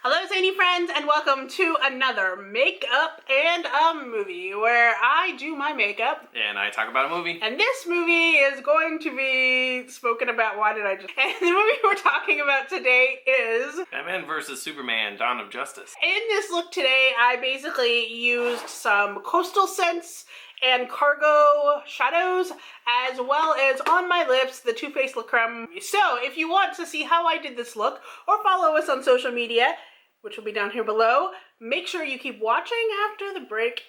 Hello Zainey friends, and welcome to another Makeup and a Movie, where I do my makeup. And I talk about a movie. And this movie is going to be spoken about, and the movie we're talking about today is Batman vs. Superman, Dawn of Justice. In this look today, I basically used some coastal scents and cargo shadows, as well as on my lips, the Too Faced La Creme. So if you want to see how I did this look, or follow us on social media, which will be down here below, make sure you keep watching after the break.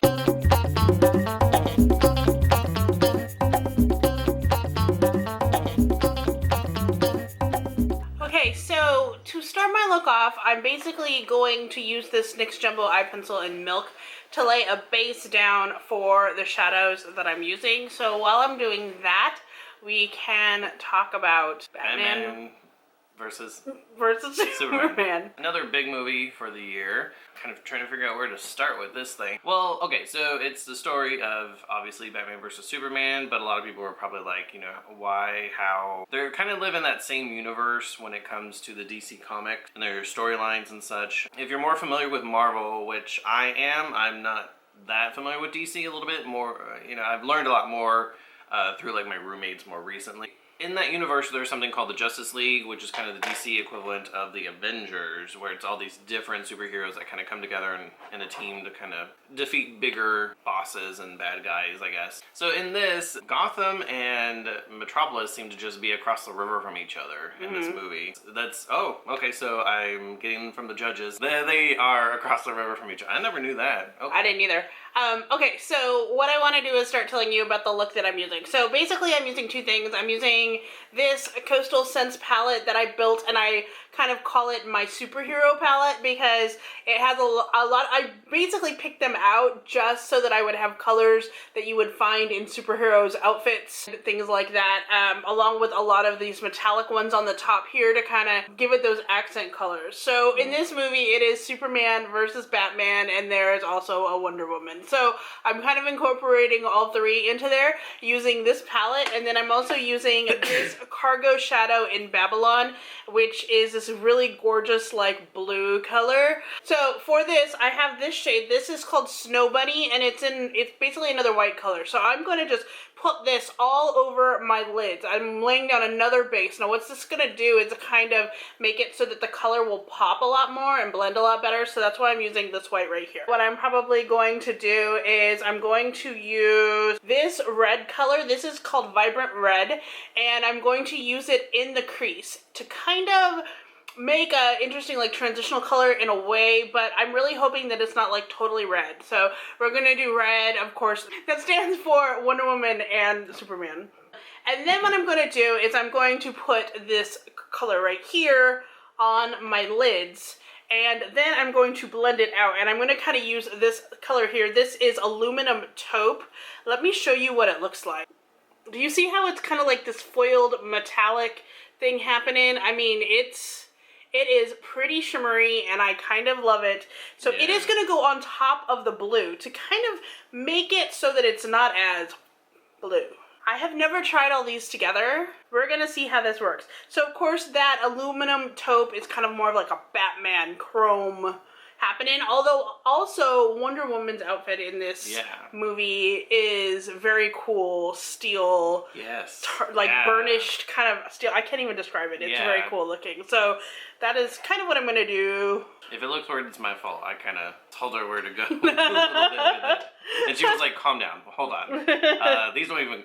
Okay, so to start my look off, I'm basically going to use this NYX Jumbo Eye Pencil in Milk to lay a base down for the shadows that I'm using. So while I'm doing that, we can talk about Batman versus Superman. Another big movie for the year. Kind of trying to figure out where to start with this thing. Well, okay, so it's the story of, obviously, Batman versus Superman, but a lot of people are probably like, why, how? They're kind of live in that same universe when it comes to the DC comics and their storylines and such. If you're more familiar with Marvel, which I am, I'm not that familiar with DC a little bit more. I've learned a lot more through like my roommates more recently. In that universe, there's something called the Justice League, which is kind of the DC equivalent of the Avengers, where it's all these different superheroes that kind of come together in a team to kind of defeat bigger bosses and bad guys, I guess. So in this, Gotham and Metropolis seem to just be across the river from each other in this movie. Okay, so I'm getting from the judges. They are across the river from each other. I never knew that. Okay. I didn't either. Okay, so what I want to do is start telling you about the look that I'm using. So basically I'm using two things. I'm using this Coastal Scents palette that I built, and I kind of call it my superhero palette because it has a lot. I basically picked them out just so that I would have colors that you would find in superheroes' outfits, things like that, along with a lot of these metallic ones on the top here to kind of give it those accent colors. So in this movie, it is Superman versus Batman, and there is also a Wonder Woman. So I'm kind of incorporating all three into there using this palette, and then I'm also using this cargo shadow in Babylon, which is this really gorgeous like blue color. So for this, I have this shade. This is called Snow Bunny, and it's basically another white color. So I'm going to just put this all over my lids. I'm laying down another base. Now what's this gonna do is kind of make it so that the color will pop a lot more and blend a lot better. So that's why I'm using this white right here. What I'm probably going to do is I'm going to use this red color. This is called Vibrant Red, and I'm going to use it in the crease to kind of make a interesting like transitional color in a way, but I'm really hoping that it's not like totally red. So we're gonna do red, of course. That stands for Wonder Woman and Superman. And then what I'm gonna do is I'm going to put this color right here on my lids, and then I'm going to blend it out, and I'm going to kind of use this color here. This is Aluminum Taupe. Let me show you what it looks like. Do you see how it's kind of like this foiled metallic thing happening? I mean, it is pretty shimmery, and I kind of love it. So It is going to go on top of the blue to kind of make it so that it's not as blue. I have never tried all these together. We're going to see how this works. So of course that aluminum taupe is kind of more of like a Batman chrome happening, although also Wonder Woman's outfit in this movie is very cool steel, burnished kind of steel. I can't even describe it. It's very cool looking. So that is kind of what I'm going to do. If it looks weird, it's my fault. I kind of told her where to go a little bit with it. And she was like, calm down, hold on. These don't even...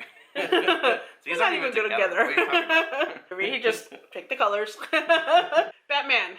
These aren't even go together. What are you talking about? He just picked the colors. Batman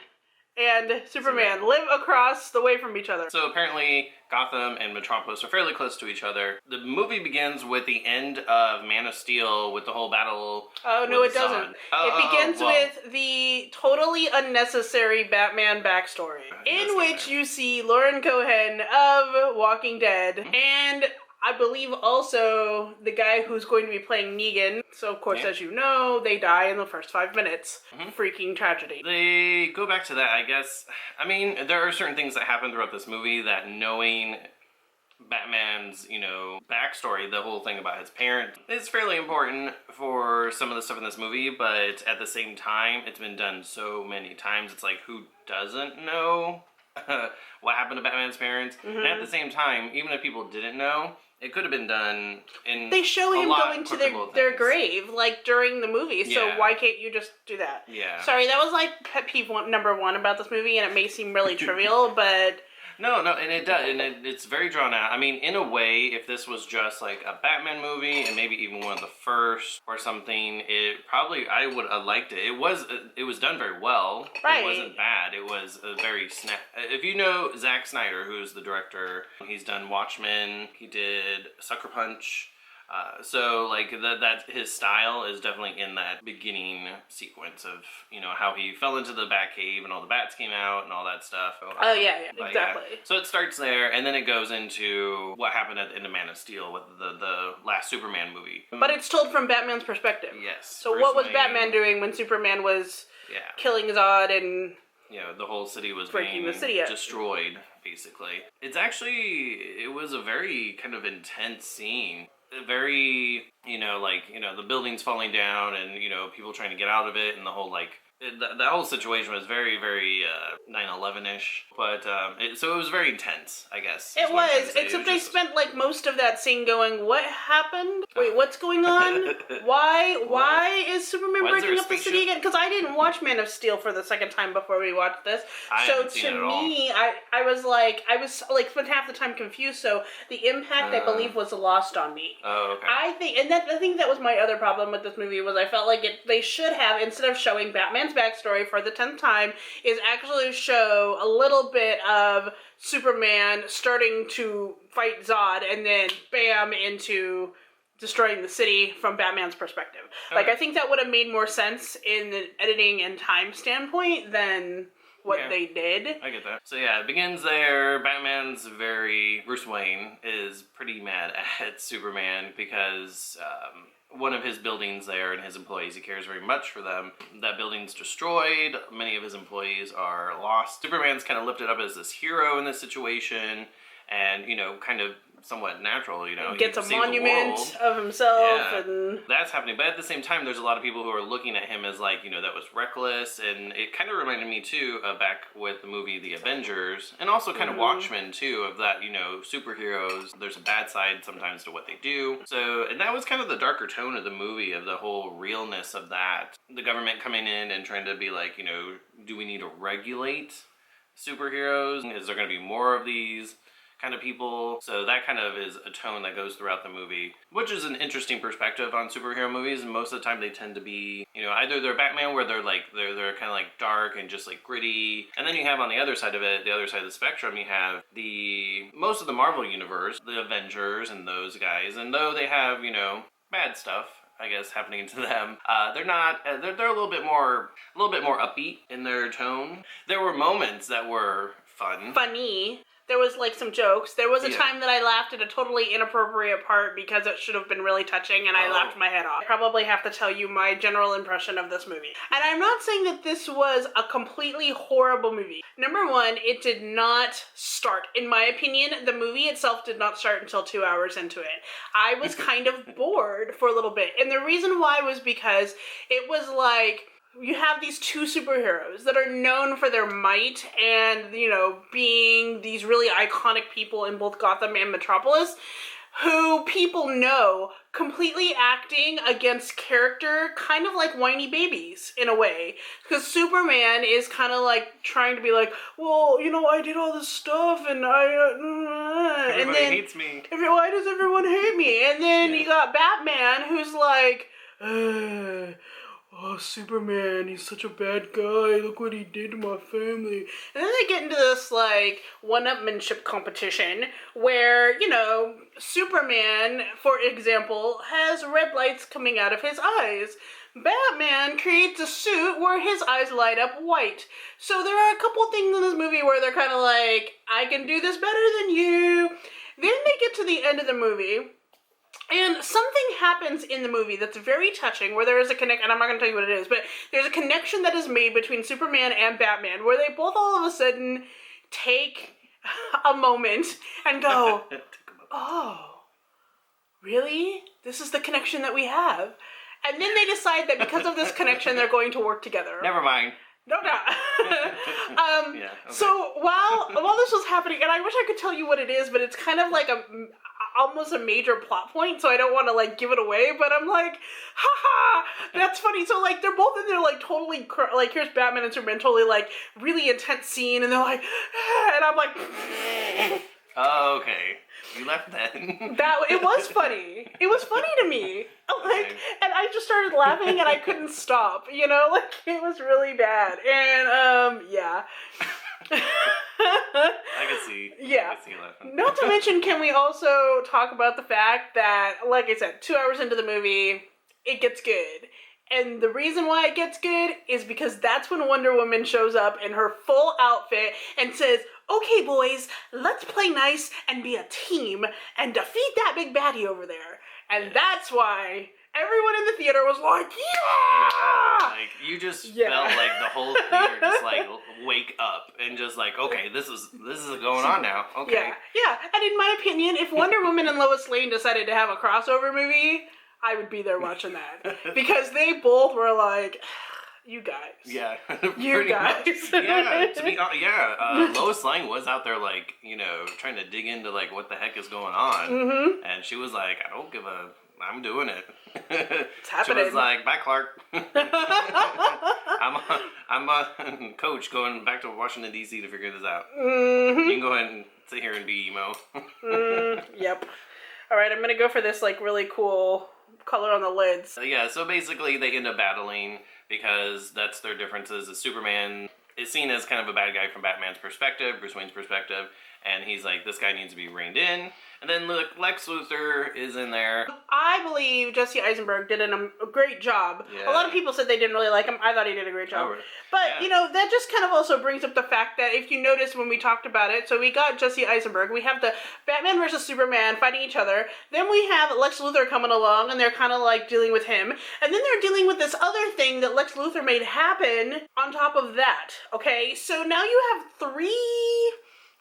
and Superman live across the way from each other. So apparently Gotham and Metropolis are fairly close to each other. The movie begins with the end of Man of Steel with the whole battle. Oh, no, it doesn't. It begins with the totally unnecessary Batman backstory, in which you see Lauren Cohan of Walking Dead, and I believe also the guy who's going to be playing Negan. So of course, as you know, they die in the first 5 minutes. Freaking tragedy. They go back to that, I guess. I mean, there are certain things that happen throughout this movie that knowing Batman's, backstory, the whole thing about his parents, is fairly important for some of the stuff in this movie, but at the same time, it's been done so many times, it's like, who doesn't know what happened to Batman's parents? Mm-hmm. And at the same time, even if people didn't know, it could have been done in They show him going to their grave, like, during the movie, so why can't you just do that? Yeah. Sorry, that was, like, pet peeve number one about this movie, and it may seem really trivial, but... No, and it does, and it's very drawn out. I mean, in a way, if this was just like a Batman movie, and maybe even one of the first or something, I would have liked it. It was done very well. Right. It wasn't bad. It was a very If you know Zack Snyder, who's the director, he's done Watchmen. He did Sucker Punch. So like that his style is definitely in that beginning sequence of how he fell into the Batcave and all the bats came out and all that stuff. Oh yeah, exactly. Yeah. So it starts there and then it goes into what happened at the end of Man of Steel with the last Superman movie. But it's told from Batman's perspective. Yes. So Bruce what was Wayne, Batman doing when Superman was killing Zod and the whole city was breaking being the city up. Destroyed basically. It was a very kind of intense scene. Very, the buildings falling down and, people trying to get out of it and the whole, that whole situation was very, very 9/11-ish. But, so it was very intense, I guess. It was, except they spent, most of that scene going, what happened? Wait, what's going on? Why is Superman breaking up the city again? Because I didn't watch Man of Steel for the second time before we watched this. So to me, I was spent half the time confused, so the impact, I believe, was lost on me. Oh, okay. I think that was my other problem with this movie, was I felt like they should have, instead of showing Batman's backstory for the 10th time, is actually show a little bit of Superman starting to fight Zod and then bam into destroying the city from Batman's perspective. Okay. I think that would have made more sense in the editing and time standpoint than what they did. I get that. So it begins there. Bruce Wayne is pretty mad at Superman because one of his buildings there and his employees, he cares very much for them. That building's destroyed. Many of his employees are lost. Superman's kind of lifted up as this hero in this situation and, kind of somewhat natural, He gets a monument of himself and... That's happening. But at the same time, there's a lot of people who are looking at him as that was reckless. And it kind of reminded me, too, back with the movie The Avengers. And also kind of Watchmen, too, of that, superheroes. There's a bad side sometimes to what they do. So, and that was kind of the darker tone of the movie, of the whole realness of that. The government coming in and trying to be do we need to regulate superheroes? Is there going to be more of these kind of people? So that kind of is a tone that goes throughout the movie, which is an interesting perspective on superhero movies. And most of the time they tend to be, either they're Batman where they're kind of dark and just gritty. And then you have on the other side of it, the other side of the spectrum, you have most of the Marvel universe, the Avengers and those guys. And though they have, bad stuff, I guess, happening to them, they're not, they're a little bit more upbeat in their tone. There were moments that were funny. There was, some jokes. There was a time that I laughed at a totally inappropriate part because it should have been really touching, and I laughed my head off. I probably have to tell you my general impression of this movie. And I'm not saying that this was a completely horrible movie. Number one, it did not start. In my opinion, the movie itself did not start until 2 hours into it. I was kind of bored for a little bit. And the reason why was because it was you have these two superheroes that are known for their might and, being these really iconic people in both Gotham and Metropolis, who people know completely acting against character, kind of like whiny babies, in a way. Because Superman is kind of trying to be well, I did all this stuff and everybody hates me. Why does everyone hate me? And then you got Batman, who's oh, Superman, he's such a bad guy, look what he did to my family. And then they get into this, one-upmanship competition where, Superman, for example, has red lights coming out of his eyes. Batman creates a suit where his eyes light up white. So there are a couple things in this movie where they're kind of I can do this better than you. Then they get to the end of the movie, and something happens in the movie that's very touching, where there is a connection, and I'm not going to tell you what it is, but there's a connection that is made between Superman and Batman, where they both all of a sudden take a moment and go, oh, really? This is the connection that we have. And then they decide that because of this connection, they're going to work together. Never mind. No. Yeah, okay. So while this was happening, and I wish I could tell you what it is, but it's kind of like almost a major plot point, so I don't want to like give it away, but I'm like, haha, that's funny. So like they're both in there like totally like here's Batman and Superman totally like really intense scene, and they're like, and I'm like, oh, okay, you left that. It was funny. It was funny to me. Like, okay. And I just started laughing, and I couldn't stop. You know, like it was really bad, and yeah. I can see. Yeah. I can see you laughing. Not to mention, can we also talk about the fact that, like I said, 2 hours into the movie, it gets good. And the reason why it gets good is because that's when Wonder Woman shows up in her full outfit and says, okay, boys, let's play nice and be a team and defeat that big baddie over there. And that's why everyone in the theater was like, yeah! Like, you just felt like the whole theater just, like, wake up and just, like, okay, this is going on now. Okay. Yeah. And in my opinion, if Wonder Woman and Lois Lane decided to have a crossover movie, I would be there watching that. Because they both were like, you guys. Yeah. You guys. Yeah, to be honest, Lois Lane was out there, like, you know, trying to dig into, like, what the heck is going on. Mm-hmm. And she was like, I'm doing it. It's happening. She was like, bye, Clark. I'm a coach going back to Washington, D.C. to figure this out. Mm-hmm. You can go ahead and sit here and be emo. Yep. All right, I'm going to go for this, like, really cool color on the lids. Yeah, so basically they end up battling because that's their differences. Is Superman is seen as kind of a bad guy from Batman's perspective, Bruce Wayne's perspective, and he's like, this guy needs to be reined in. And then Lex Luthor is in there. I believe Jesse Eisenberg did a great job. Yeah. A lot of people said they didn't really like him. I thought he did a great job. Oh, really? But, Yeah. you know, that just kind of also brings up the fact that if you notice when we talked about it, so we got Jesse Eisenberg, we have the Batman versus Superman fighting each other, then we have Lex Luthor coming along, and they're kind of like dealing with him, and then they're dealing with this other thing that Lex Luthor made happen on top of that, okay? So now you have 3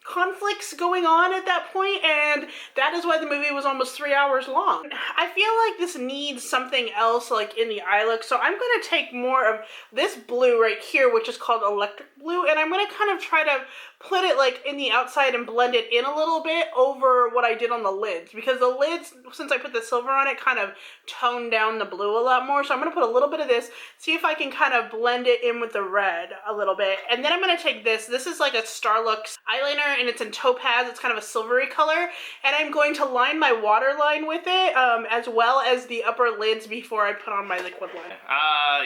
conflicts going on at that point, and that is why the movie was almost 3 hours long. I feel like this needs something else like in the eye look, so I'm going to take more of this blue right here, which is called electric blue, and I'm going to kind of try to put it like in the outside and blend it in a little bit over what I did on the lids, because the lids, since I put the silver on it, kind of toned down the blue a lot more. So I'm going to put a little bit of this, see if I can kind of blend it in with the red a little bit, and then I'm going to take this is like a Starlux eyeliner, and it's in topaz. It's kind of a silvery color, and I'm going to line my waterline with it as well as the upper lids before I put on my liquid line.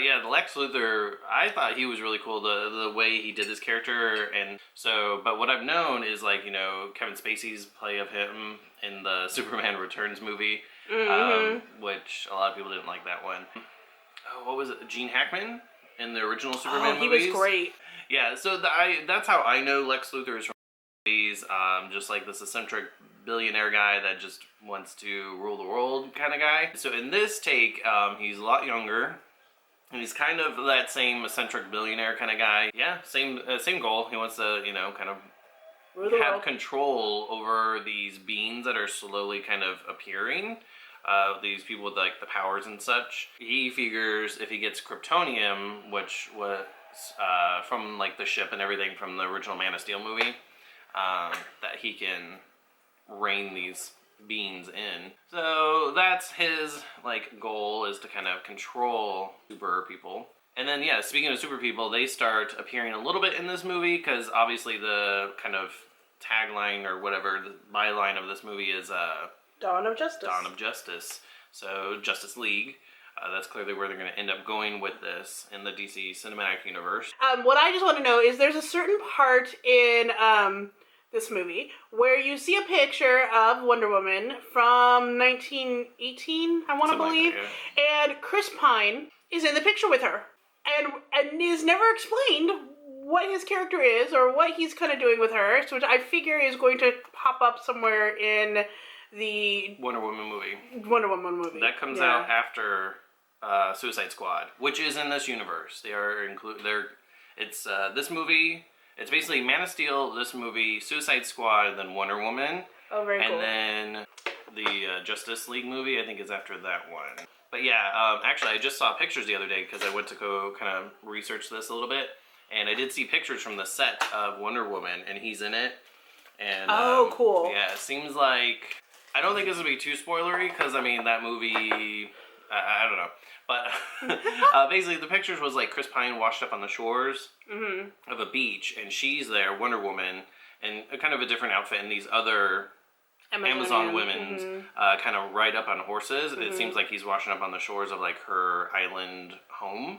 Yeah, the Lex Luthor, I thought he was really cool, the way he did this character, and so, but what I've known is, like, you know, Kevin Spacey's play of him in the Superman Returns movie, which a lot of people didn't like that one. Oh, what was it? Gene Hackman in the original Superman movies? He was great. Yeah, so that's how I know Lex Luthor is from movies, just like this eccentric billionaire guy that just wants to rule the world kind of guy. So in this take, he's a lot younger. And he's kind of that same eccentric billionaire kind of guy. Yeah, same goal. He wants to, you know, kind of have control over these beings that are slowly kind of appearing. These people with, like, the powers and such. He figures if he gets Kryptonium, which was from, like, the ship and everything from the original Man of Steel movie, that he can rein these beings in. So that's his, like, goal, is to kind of control super people. And then, yeah, speaking of super people, they start appearing a little bit in this movie, because obviously the kind of tagline or whatever, the byline of this movie is Dawn of Justice. Dawn of Justice. So Justice League. That's clearly where they're going to end up going with this in the DC Cinematic Universe. What I just want to know is there's a certain part in this movie where you see a picture of Wonder Woman from 1918, I want to believe, like that, and Chris Pine is in the picture with her, and is never explained what his character is or what he's kind of doing with her, so which I figure is going to pop up somewhere in the Wonder Woman movie. That comes out after Suicide Squad, which is in this universe. They are it's this movie. It's basically Man of Steel, this movie, Suicide Squad, then Wonder Woman, Oh, very cool. And then the Justice League movie, I think, is after that one. But yeah, actually, I just saw pictures the other day because I went to go kind of research this a little bit. And I did see pictures from the set of Wonder Woman, and he's in it. And cool. Yeah, it seems like... I don't think this will be too spoilery, because, I mean, that movie... I don't know. But basically, the pictures was like Chris Pine washed up on the shores of a beach, and she's there, Wonder Woman, in a kind of a different outfit, and these other Amazon women kind of ride up on horses. It seems like he's washing up on the shores of like her island home.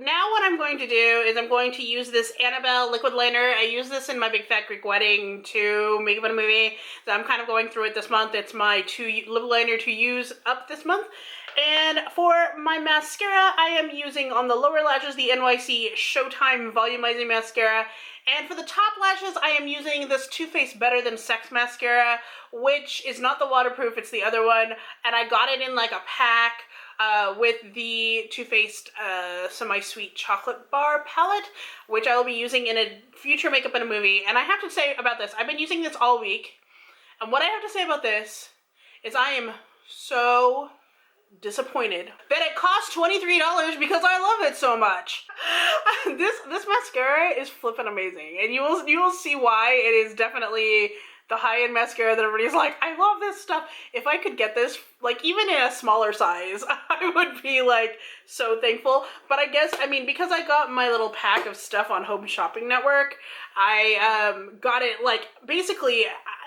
Now what I'm going to do is I'm going to use this Annabelle liquid liner. I used this in my Big Fat Greek Wedding to make up a movie. So I'm kind of going through it this month. It's my lip liner to use up this month. And for my mascara, I am using on the lower lashes the NYC Showtime Volumizing Mascara. And for the top lashes, I am using this Too Faced Better Than Sex Mascara, which is not the waterproof, it's the other one. And I got it in like a pack with the Too Faced Semi-Sweet Chocolate Bar palette, which I will be using in a future makeup in a movie. And I have to say about this, I've been using this all week. And what I have to say about this is I am so disappointed that it costs $23 because I love it so much. This mascara is flippin' amazing, and you will see why. It is definitely the high-end mascara that everybody's like, I love this stuff. If I could get this, like, even in a smaller size, I would be, like, so thankful. But I guess, I mean, because I got my little pack of stuff on Home Shopping Network, I got it, like, basically,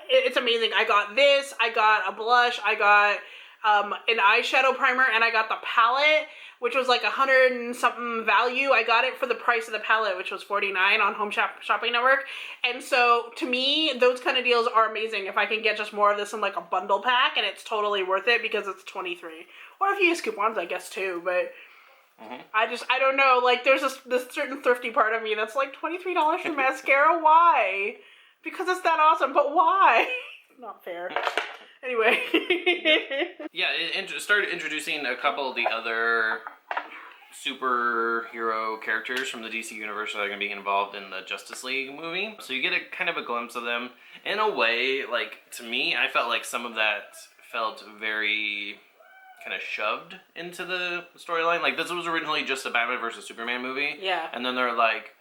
it's amazing. I got this, I got a blush, I got an eyeshadow primer, and I got the palette, which was like $100 and something value. I got it for the price of the palette, which was $49 on Home Shopping Network. And so to me, those kind of deals are amazing if I can get just more of this in like a bundle pack, and it's totally worth it because it's $23. Or if you use coupons, I guess too, but I don't know, like there's this certain thrifty part of me that's like $23 for mascara, why? Because it's that awesome, but why? Not fair. Anyway. Yeah, it started introducing a couple of the other superhero characters from the DC universe that are going to be involved in the Justice League movie. So you get a kind of a glimpse of them. In a way, like, to me, I felt like some of that felt very kind of shoved into the storyline. Like, this was originally just a Batman versus Superman movie. Yeah. And then they're like,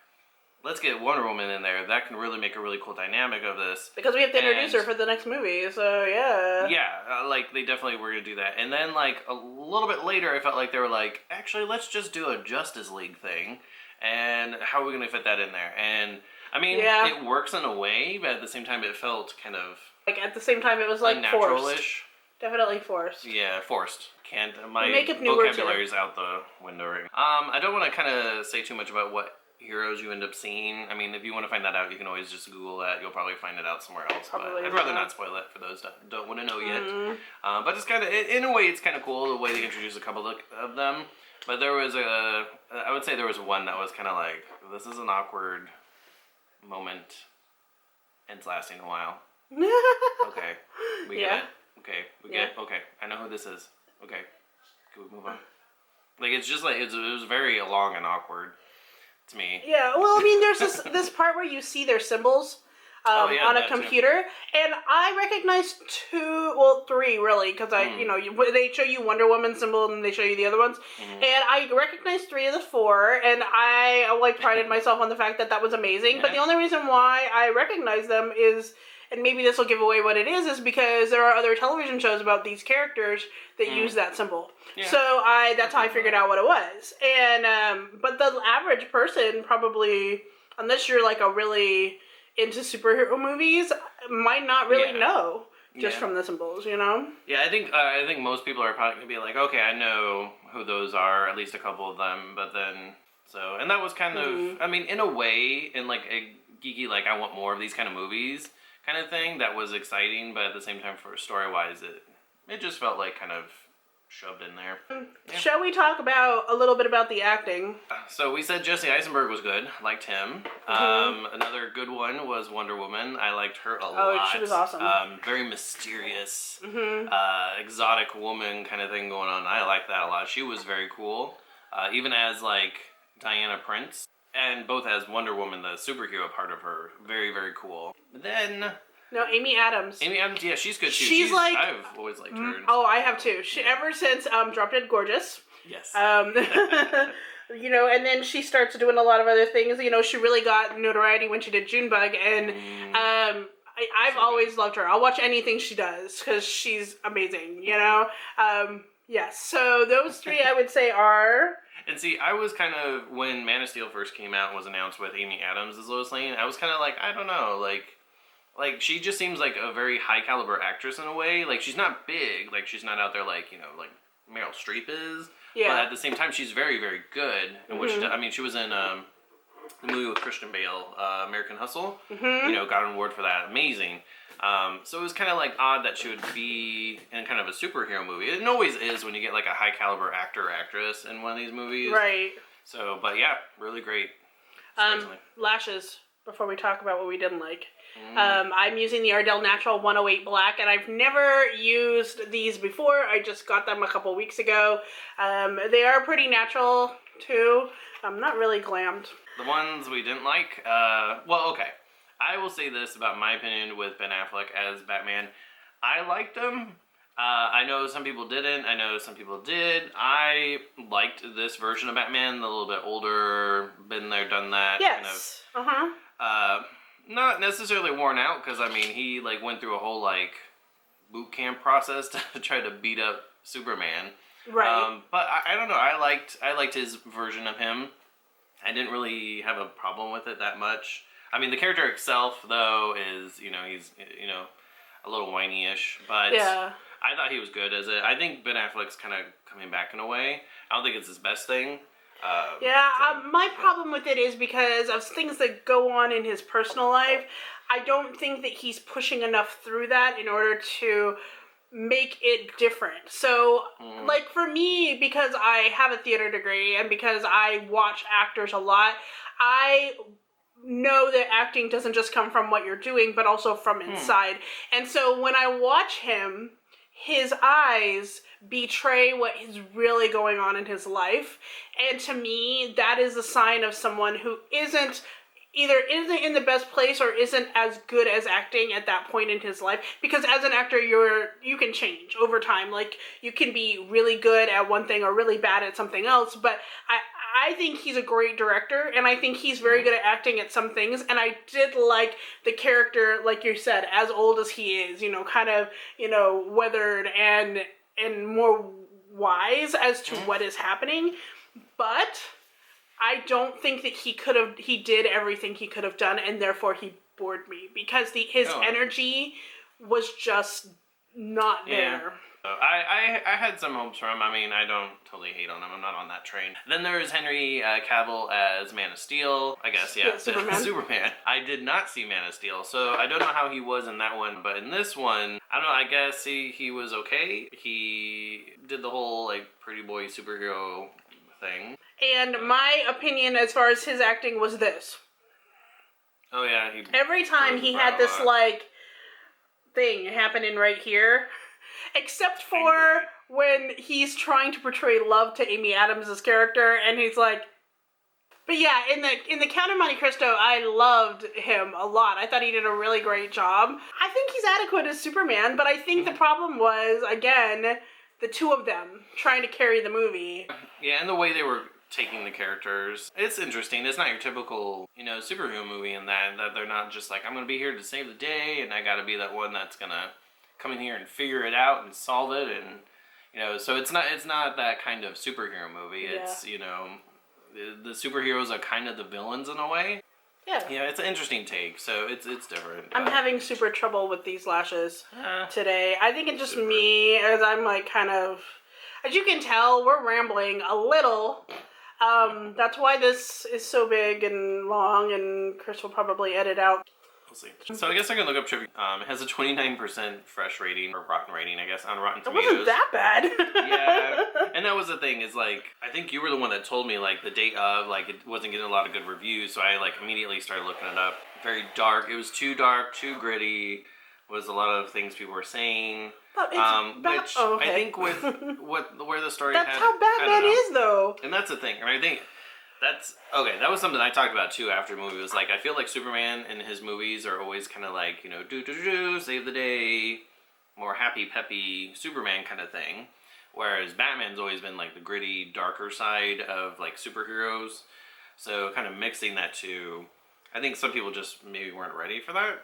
let's get Wonder Woman in there. That can really make a really cool dynamic of this. Because we have to introduce her for the next movie, so yeah. Yeah, like, they definitely were going to do that. And then, like, a little bit later, I felt like they were like, actually, let's just do a Justice League thing. And how are we going to fit that in there? And, I mean, it works in a way, but at the same time, it felt kind of... Like, at the same time, it was, like, unnatural-ish. Forced. Definitely forced. Yeah, forced. Can't... My new vocabulary's out the window right now. I don't want to kind of say too much about what heroes you end up seeing. I mean, if you want to find that out, you can always just Google that. You'll probably find it out somewhere else. Probably, but I'd rather not spoil it for those that don't want to know yet. But it's kind of, in a way, it's kind of cool the way they introduce a couple of them. But there was I would say there was one that was kind of like, this is an awkward moment, and it's lasting a while. Okay, we get it. Okay, we get it. Okay, I know who this is. Okay, can we move on? Like, it's just like, it was very long and awkward to me. Yeah, well, I mean, there's this part where you see their symbols on a computer, and I recognized three really, because they show you Wonder Woman's symbol and they show you the other ones, and I recognized 3 of the 4, and I like prided myself on the fact that was amazing. But the only reason why I recognize them is, and maybe this will give away what it is because there are other television shows about these characters that use that symbol. Yeah. So that's how I figured out what it was. And but the average person probably, unless you're like a really into superhero movies, might not really know just from the symbols, you know? Yeah, I think most people are probably gonna be like, okay, I know who those are, at least a couple of them, but then and that was kind of, I mean, in a way, in like a geeky, like, I want more of these kind of movies kind of thing, that was exciting, but at the same time, for story-wise, it just felt like kind of shoved in there. Yeah. Shall we talk a little bit about the acting? So we said Jesse Eisenberg was good, liked him. Another good one was Wonder Woman. I liked her a lot. Oh, she was awesome. Very mysterious, exotic woman kind of thing going on. I liked that a lot. She was very cool. Even as like Diana Prince. And both as Wonder Woman, the superhero part of her, very, very cool. Then No, Amy Adams. Amy Adams, yeah, she's good too. She's like... I've always liked her. Oh, I have too. Ever since Drop Dead Gorgeous. Yes. You know, and then she starts doing a lot of other things. You know, she really got notoriety when she did Junebug, and I've always loved her. I'll watch anything she does because she's amazing. You know. Yes. So those three, I would say, are. And see, I was kind of, when Man of Steel first came out and was announced with Amy Adams as Lois Lane, I was kind of like, I don't know, like she just seems like a very high caliber actress in a way. Like, she's not big, like she's not out there like, you know, like Meryl Streep is. Yeah. But at the same time, she's very, very good. And what she does, I mean, she was in the movie with Christian Bale, American Hustle. You know, got an award for that. Amazing. So it was kind of like odd that she would be in kind of a superhero movie. It always is when you get like a high caliber actor or actress in one of these movies. Right. So, but yeah, really great. Lashes, before we talk about what we didn't like. I'm using the Ardell Natural 108 Black, and I've never used these before. I just got them a couple weeks ago. They are pretty natural, too. Not really glammed. The ones we didn't like, well, okay. I will say this about my opinion with Ben Affleck as Batman. I liked him. I know some people didn't. I know some people did. I liked this version of Batman, the little bit older, been there, done that. Yes. Kind of, not necessarily worn out, because, I mean, he, like, went through a whole, like, boot camp process to try to beat up Superman. Right. But I don't know. I liked his version of him. I didn't really have a problem with it that much. I mean, the character itself, though, is, you know, he's, you know, a little whiny-ish, but yeah. I thought he was good as it. I think Ben Affleck's kind of coming back in a way. I don't think it's his best thing. My problem with it is because of things that go on in his personal life. I don't think that he's pushing enough through that in order to make it different. So, like, for me, because I have a theater degree and because I watch actors a lot, I know that acting doesn't just come from what you're doing, but also from inside. And so when I watch him, his eyes betray what is really going on in his life. And to me, that is a sign of someone who isn't in the best place or isn't as good as acting at that point in his life. Because as an actor, you can change over time. Like, you can be really good at one thing or really bad at something else. But I think he's a great director, and I think he's very good at acting at some things, and I did like the character, like you said, as old as he is, you know, kind of, you know, weathered and more wise as to what is happening, but I don't think that he did everything he could have done, and therefore he bored me, because his energy was just not there. I had some hopes for him. I mean, I don't totally hate on him. I'm not on that train. Then there's Henry Cavill as Man of Steel. I guess, yeah. Superman. I did not see Man of Steel, so I don't know how he was in that one. But in this one, I don't know. I guess he was okay. He did the whole, like, pretty boy superhero thing. And my opinion as far as his acting was this. Oh, yeah. Every time he had this, like, thing happening right here... Except for when he's trying to portray love to Amy Adams' character, and he's like... But yeah, in the Count of Monte Cristo, I loved him a lot. I thought he did a really great job. I think he's adequate as Superman, but I think the problem was, again, the two of them trying to carry the movie. Yeah, and the way they were taking the characters. It's interesting. It's not your typical, you know, superhero movie in that they're not just like, I'm going to be here to save the day, and I got to be that one that's going to come in here and figure it out and solve it, and, you know, so it's not that kind of superhero movie. It's, you know, the superheroes are kind of the villains in a way. Yeah. Yeah, it's an interesting take, so it's different. I'm having super trouble with these lashes today. I think it's just me, as I'm like kind of, as you can tell, we're rambling a little. That's why this is so big and long, and Chris will probably edit out. See. So I guess I can look up trivia. It has a 29% fresh rating, or rotten rating, I guess, on Rotten Tomatoes. It wasn't that bad. Yeah, and that was the thing, is like, I think you were the one that told me, like, the date of, like, it wasn't getting a lot of good reviews, so I, like, immediately started looking it up. Very dark. It was too dark, too gritty, was a lot of things people were saying. Which I think with where the story that's how Batman is, though. And that's the thing, and I think That's okay. That was something I talked about too after the movie. It was like I feel like Superman in his movies are always kind of like, you know, do save the day, more happy peppy Superman kind of thing, whereas Batman's always been like the gritty, darker side of like superheroes. So kind of mixing that two, I think some people just maybe weren't ready for that.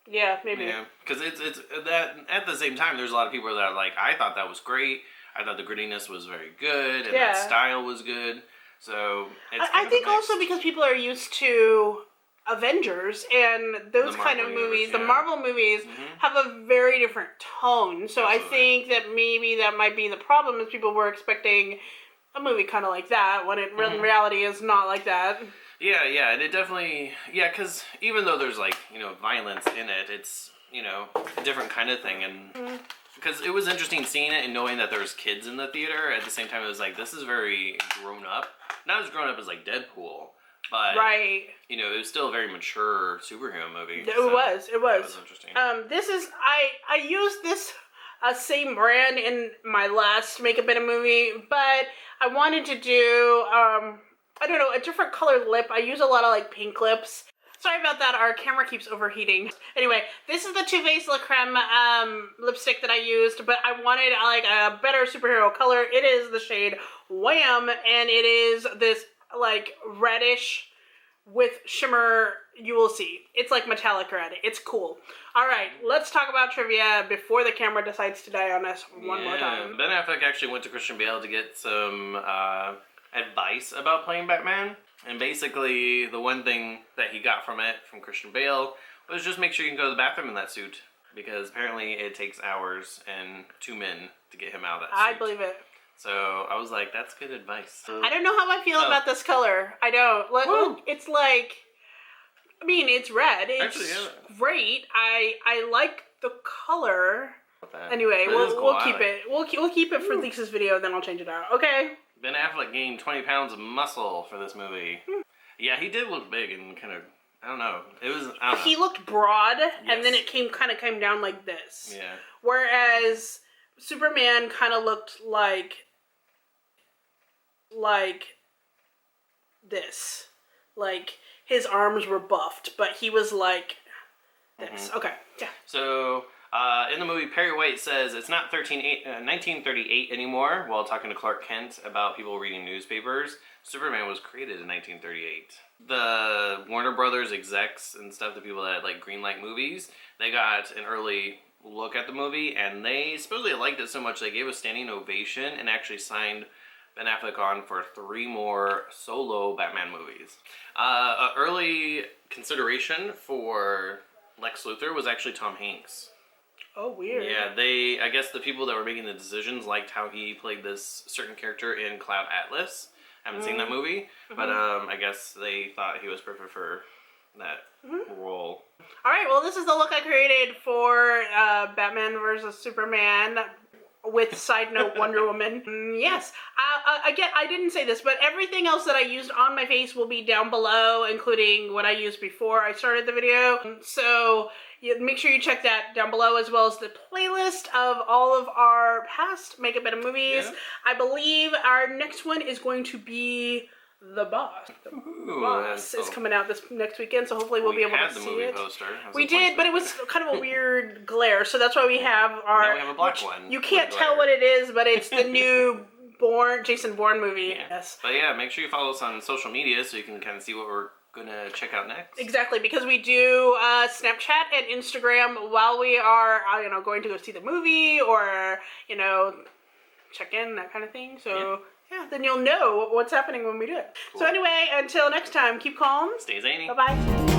Yeah, maybe. Yeah, because it's that at the same time, there's a lot of people that are like, I thought that was great. I thought the grittiness was very good, and that style was good. So it's I think also because people are used to Avengers and those kind of movies, the Marvel movies have a very different tone. So I think that maybe that might be the problem is people were expecting a movie kind of like that when it in reality is not like that. Yeah, and it definitely, because even though there's like, you know, violence in it, it's, you know, a different kind of thing, and because it was interesting seeing it and knowing that there was kids in the theater. At the same time, it was like, this is very grown up. Not as grown up as like Deadpool, but you know, it was still a very mature superhero movie. It was. That was interesting. This is I used this same brand in my last Makeup in a Movie, but I wanted to do I don't know, a different colored lip. I use a lot of like pink lips. Sorry about that, our camera keeps overheating. Anyway, this is the Too Faced La Creme lipstick that I used, but I wanted like a better superhero color. It is the shade Wham, and it is this like reddish with shimmer. You will see. It's like metallic red. It's cool. All right, let's talk about trivia before the camera decides to die on us one more time. Ben Affleck actually went to Christian Bale to get some advice about playing Batman. And basically, the one thing that he got from Christian Bale, was just make sure you can go to the bathroom in that suit. Because apparently it takes hours and 2 men to get him out of that suit. I believe it. So I was like, that's good advice. I don't know how I feel about this color. I don't. Look, it's like, I mean, it's red. It's actually, great. I like the color. Anyway, we'll keep it. We'll keep it for Lisa's video, then I'll change it out. Okay. Ben Affleck gained 20 pounds of muscle for this movie. Yeah, he did look big and kind of, I don't know. It was, I don't know. He looked broad, and then it came down like this. Yeah. Whereas Superman kind of looked like this. Like, his arms were buffed, but he was like this. Okay, yeah. So, in the movie, Perry White says it's not 1938 anymore, while talking to Clark Kent about people reading newspapers. Superman was created in 1938. The Warner Brothers execs and stuff, the people that like greenlight movies, they got an early look at the movie, and they supposedly liked it so much they gave a standing ovation and actually signed Ben Affleck on for 3 more solo Batman movies. An early consideration for Lex Luthor was actually Tom Hanks. Oh, weird. Yeah, I guess the people that were making the decisions liked how he played this certain character in Cloud Atlas. I haven't seen that movie, but I guess they thought he was perfect for that role. All right, well, this is the look I created for Batman versus Superman with side note Wonder Woman. Yes. Again, I didn't say this, but everything else that I used on my face will be down below, including what I used before I started the video. So make sure you check that down below, as well as the playlist of all of our past Makeup in a Movies. Yeah. I believe our next one is going to be The Boss. The Boss is coming out this next weekend, so hopefully we'll be able to see it. Poster. We did, but it was kind of a weird glare, so that's why we have our... Now we have a black one. You can't tell what it is, but it's the new Jason Bourne movie. Yeah. Yes. But yeah, make sure you follow us on social media so you can kind of see what we're gonna check out next. Exactly, because we do Snapchat and Instagram while we are, going to go see the movie or, check in, that kind of thing. So... Yeah, then you'll know what's happening when we do it. Cool. So anyway, until next time, keep calm. Stay zany. Bye-bye.